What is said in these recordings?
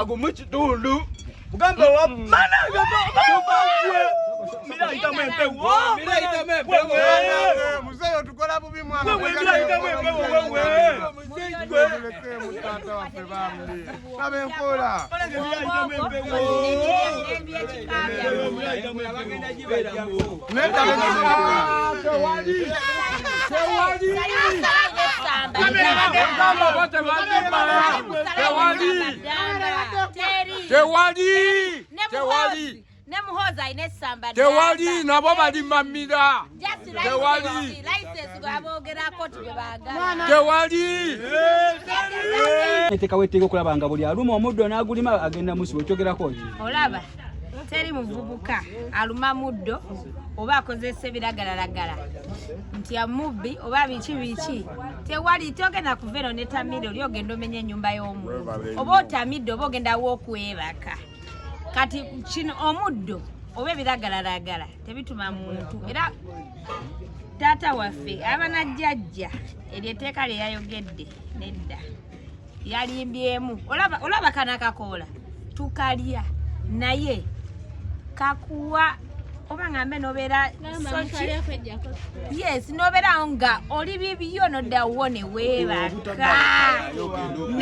Agomuchitundu. Mugambe wa mana mira itamempe wo. Mira itamempe wo. Muzeyo tukola bubi mwana. Mira itamempe wo. Tuleke mutata wa febambi. Sabe nkola. Mira itamempe wo. Mira itamempe jibera ngo. Nenda lekisa. Tewali. Tewali. Nemuhoza inesamba. Tewali nabo bali mamira. Tewali. License go abogera koti bebaga. Tewali. Eteka weteko kulabanga buli aluma omuddo n'agulima agenda musibo kyogerako. Olaba. Teri muvubuka aluma muddo oba akozesa ebiragalalagala nti amubbi oba biki tewali togenda kuvero netamire oli ogenda omenya ennyumba y'omuntu oba otamidde oba ogenda w'okwebaka kati kino omuddo oba ebiragalalagala tebituma muntu era taata waffe abanajjajja eryeteeka lye yayogedde nedda yalimbyemu olaba kana kakoola tukalya naye kakuwa oba ngambe nobera yes nobera nga oli bibiyo noddawo ne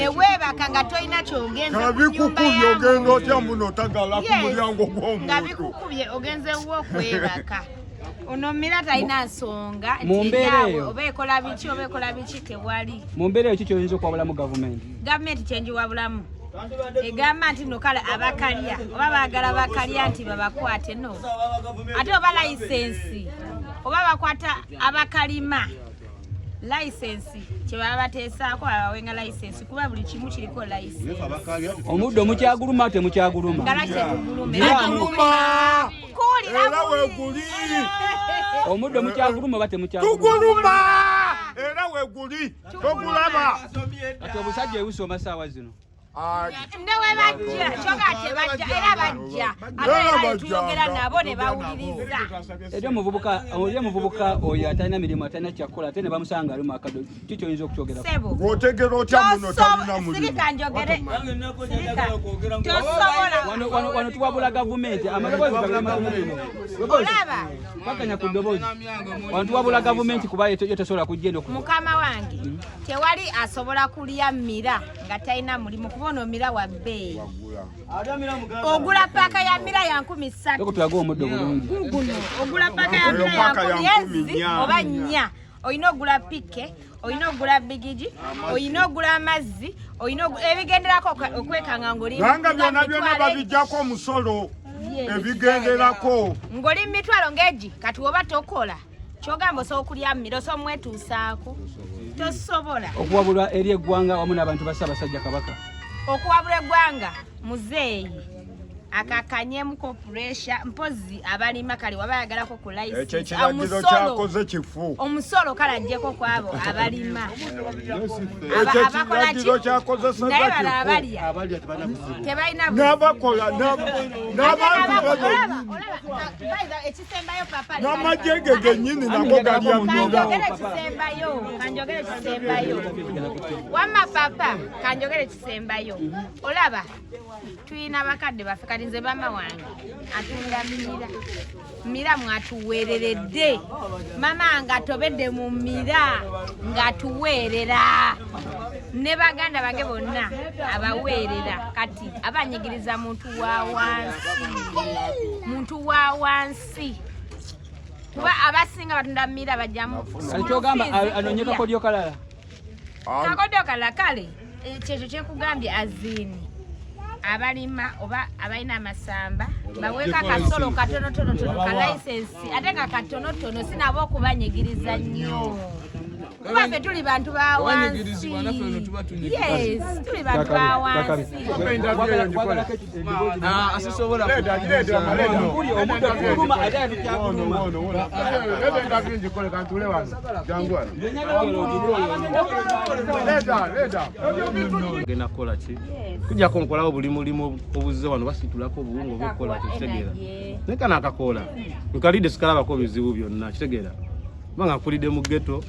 weebaka nga toyina kyogenza kabikukubye ogenda otya muno tagala ku mulyango gw'omuntu nga bikukubye ogenze wo kwebaka ono mira talina nsonga oba ekola biki tewali mu mbeera ekyo kyoyinza okwabulamu gavumenti kyenjiwabulamu egamba nti no kale abakalya oba baagala bakalya nti babakwate no ate oba license oba bakwata abakalima license kyebaba bateesaako abawenga license kuba buli kimu kiriko license omuddo mukyaguluma temukyaguluma era weguli omuddo mukyaguluma oba temukyaguluma tuguluma era weguli togulaba ati obusajja ebusoma saawa zino ndewe bajja kyogate bajja era bajja ate tuyogera nabo ne bawuliriza era omuvubuka oyo atalina mirimu atalina kyakola ate ne bamusanga ali mu akado kikyoyinza okukyogera otegera otya muno talina mulimu sirika njogere tosobola wano tuwabula gavumenti amaloboozi olaba bakanya ku ddoboozi wano tuwabula gavumenti kuba yotesobola kujja mukama wange tewali asobola kulya mira nga talina mulimu kubona omira wa bbeeyi ogula paaka ya mira ya 13 okutulaga omuddo bulungi ogula paaka ya mira ya 10 oba 4 oyina ogula pike oyina ogula bigiji oyina ogula amazzi oyina ebigenderako okwekanga ng'olibanga byonna babijjako omusolo ebigenderako ng'oli mu mitwalo ng'egi kati oba tokola kyogamba osobola okulya mmira osobola omwetuusaako tosobola okuwabulwa eri eggwanga wamu n'abantu ba Ssaabasajja Kabaka okuwabula eggwanga muzeeyi akakanyemu pressure mpozi abalima kali wabayagalako ku license ekiragiro kyakoze kifu omusolo kalajjeko kwabo abalima ekiragiro kyakoze saza tebalina n'abakola n'abantu ekisembayo papa n'amajjege gennyini nago gali amira kanjogere kisembayo wamma papa kanjogere kisembayo olaba tuyina bakadde baffe kati nze mama wange atunda mira mwatuweereredde mama nga atobedde mu mira ng'atuweerera ne baganda bange bonna abaweerera kati abanyigiriza muntu wa wansi kuba abasinga batunda mira bajjamu kyogamba anonye kakodyo kalala kakodyo kalala kale kyekyo kyekugambye azini abalima oba abalina amasamba baweka kasolo katonotono ka license ate nga katonotono sinabo okubanyigiriza nnyo kuba ffe tuli bantu ba wansi yes tuli bantu ba wansi asisobola genda kukola ki kujja konkolawo buli mulimu obuzze wano basitulako obuwunga obwokukola kitegeera naye kana akakoola nkalidde sikalabako bizibu byonna kitegeera kubanga nkulidde mu ghetto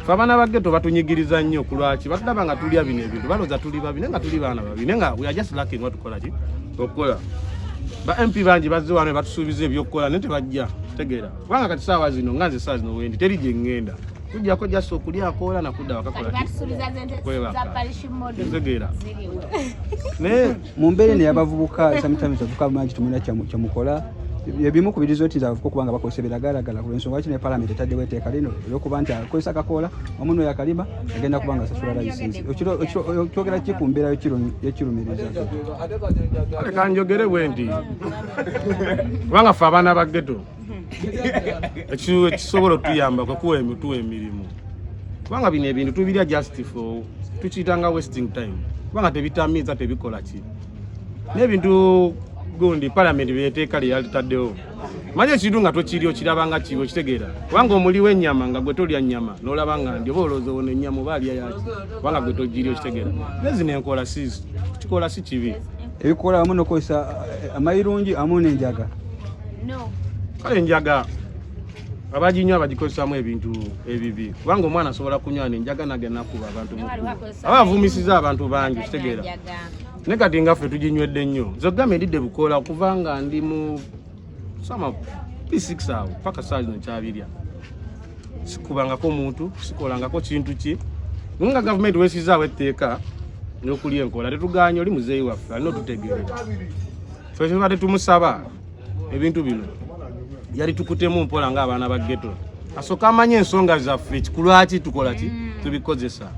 Abaana ba ghetto batunyigiriza nnyo ku lwaki batulaba nga tulya bino ebintu balooza tuli babi nenga tuli baana babi nenga we are just lacking what tukola ki okukola ba MP bangi bazze wano batusuubiza ebyokukola naye tebajja tegeera kubanga kati saawa zino nga nze saawa zino wendi teri gye ŋŋenda kujjako jasa okulyakoola nakudda wakakola tegeera naye mu mbeera neyabavubuka sometimes bavubuka mangi tumuna kyamukola ebimu kubiriza oti nzavuko kubanga bakozesa ebiragalalagala ku lwensonga lwaki ne palamenti etaddewo etteeka lino olwokuba nti akozesa akakoola omuntu oyo akalima agenda kubanga asasula layisinsi okyogera ki ku mbeera yekirumiriza leka njogere bwe nti kubanga ffe abaana ba ghetto ekisobola otuyamba kukuwa emirimu kubanga bino ebintu tubirya just for tukiyitanga wasting time kubanga tebitamiiza tebikola ki n'ebintu gundi palamenti byeteeka lyalitaddewo manye ekintu nga tokiri okiraba nga kiwe kitegeera kubanga omuliwo ennyama nga gwe tolya nnyama n'olaba nga ndi oba olowooza wona ennyama oba alya yaki kubanga gwe togiri okitegeera nezino enkola kikola si kibi ebikola wamu nokozesa amayirungi amu n'enjaga kale enjaga abaginywa bagikozesaamu ebintu ebibi kubanga omwana asobola kunywa n'enjaga nagenda kuba abantu aba avumisiza abantu bangi kitegeera ne kati nga ffe tuginywedde nnyo zogamba endidde bukoola okuvanga ndi mu sama P6 awo paka saa zino kyabirya sikubangako muntu sikolangako kintu ki nga gavumenti wesizaawo etteeka n'okulya enkola tetuganya oli muzeeyi waffe alina otutegeerera ffe kyeba tetumusaba ebintu bino yali tukutemu mpola ng'abaana ba ghetto asooka amanye ensonga zaffe kikulwaki tukola ki tubikozesa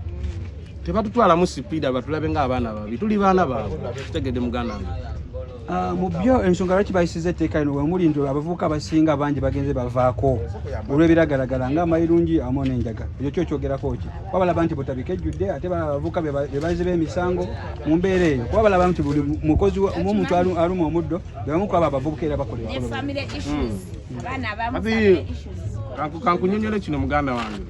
tebatutwalamu sipiida batulabe ng'abaana babi tuli baana baabwe kitegedde muganda wange mu byo ensonga lwaki bayisiza etteeka lino wemuli nti abavubuka abasinga bangi bagenze bavaako olw'ebiragalagala ng'amayirungi amu n'enjaga ekyo kyokyogerako ki kuba balaba nti botabika ejjudde ate abavubuka be baziba emisango mu mbeera eyo kuba balaba nti buli mukozi omuntu aluma omuddo bebamu kuba abavubuka era bakola kankunyonyole kino muganda wange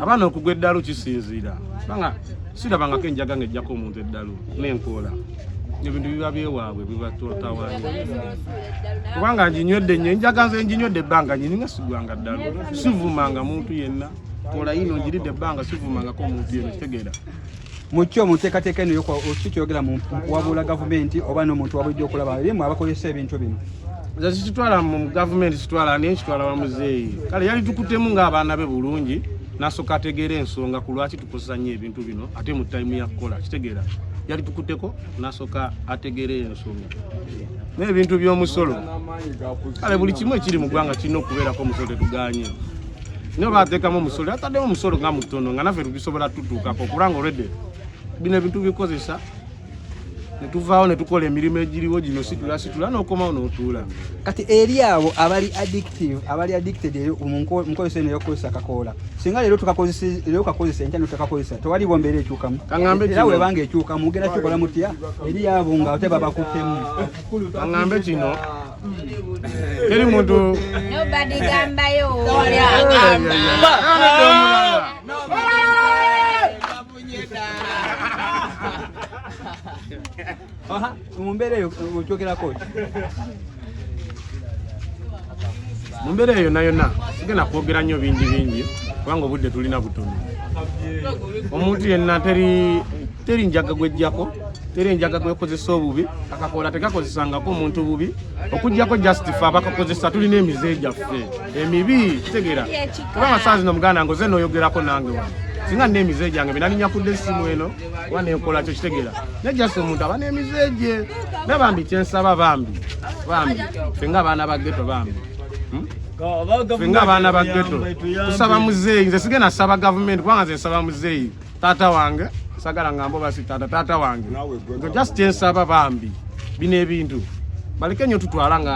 abaana okugwa eddalu kisinziira kubanga sirabangako enjaga ng'ejjako omuntu eddalu n'enkoola ebintu biba byewaabwe bibatotawanya kubanga nginywedde nnyo enjaga nze nginywedde ebbanga nyini nga sigwanga ddalu sivumanga muntu yenna kola yino ngiridde ebbanga sivumangako omuntu yenna kitegeera mukyo muteekateeka eno kikyogera mu kuwabula gavumenti oba n'omuntu wabulijjo okulaba erimu abakozesa ebintu bino nze sikitwala mu gavumenti kitwala naye kitwala bamuzeeyi kale yali tukutemu ng'abaana be bulungi nasooka ategeera ensonga ku lwaki tukozesa nnyo ebintu bino ate mu tayimu ya kukola kitegeera yali tukuteko nasooka ategeera ensonga n'ebintu by'omusolo kale buli kimu ekiri mu ggwanga kirina okubeerako omusolo tetuganye naye baateekamu omusolo ataddemu omusolo nga mutono nga naffe tubisobola tutuukako okulanga olwedde bino ebintu bikozesa netuvaawo netukola emirimu egiriwo gino situla n'okomawo n'otuula kati eri abo abali addicted mukozesa eno eyokukozesa akakoola singa leero tukakozesa enkya notakakozesa tewaliwo mbeera ekyukamu era webanga ekyukamu mugenda kikola mutya eri abo nga ate babakuttemu aŋŋambe kino teri muntu nobadigambyo mu mbeera eyo okyogerako mu mbeera eyo yonna yonna sigenda kwogera nnyo bingi kubanga obudde tulina butono omuntu yenna teri njaga gwejjako teri enjaga gwekozesa obubi akakoola tekakozesangako omuntu bubi okuggyako justify abakakozesa tulina emize gyaffe emibi kitegeera kubanga saa zino muganda ngo ze nooyogerako nange wano singa n'emize gyange benalinyakudde essimu eno kuba nenkola kyo kitegeera naye jasi omuntu aba n'emize gye naye bambi kyensaba bambi ffe ng'abaana ba ghetto bambi ffe ng'abaana ba ghetto tusaba muzeeyi nze sigenda saba gavumenti kubanga nze nsaba muzeeyi taata wange sagala ngambo basi taata wange ngo just kyensaba bambi bino ebintu baleke nnyo tutwala nga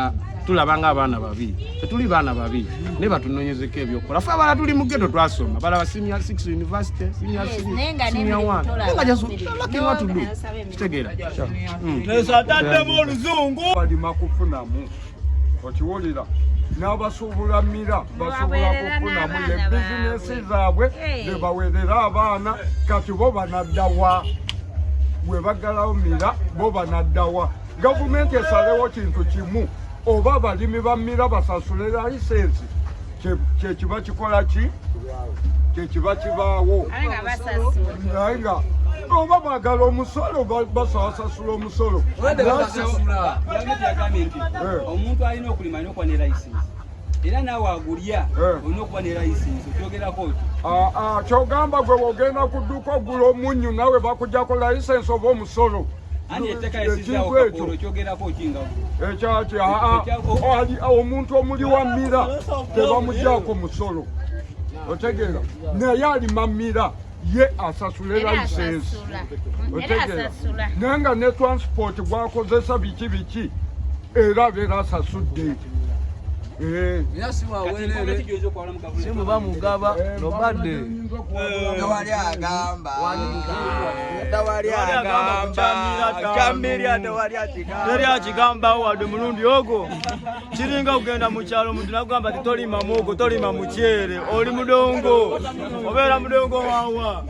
tulaba ng'abaana babi tetuli baana babi naye batunonyezeko ebyokukola ffe abala tuli mu ghetto twasoma balaba senior 6 university senior 1 kitegeera nesataddemu oluzungu balima kufunamu okiwulira n'abasuubulamira basobola kufunamu ne bizinesi zaabwe zebawerera abaana kati bo banaddawa bwe bagalamira bo banaddawa gavumenti esalewo kintu kimu oba abalimi bammira basasule layisensi kyekiba kikola ki kyekiba kibaawo naye nga oba baagala omusolo basasasula omusolo omuntu alina okulima alina okuba ne layisinsi era naawe agulya olina okuba ne layisinsi okyogerako ki kyogamba gwe wogenda ku dduka ogula omunnyu nawe bakujjako layisensi oba omusolo ekyaki omuntu omuliwa mmira tebamuggyako musolo otegeera naye alima mmira ye asasule layisensi otegeera naye nga ne transport gwakozesa biki era abeera asasudde simu bamugaba nobadde teri akigambawo wadde mulundi ogwo kiringa kugenda mu kyalo omuntu nagamba ti tolima muogo tolima mukyere oli mudongo obeera mudongo wawa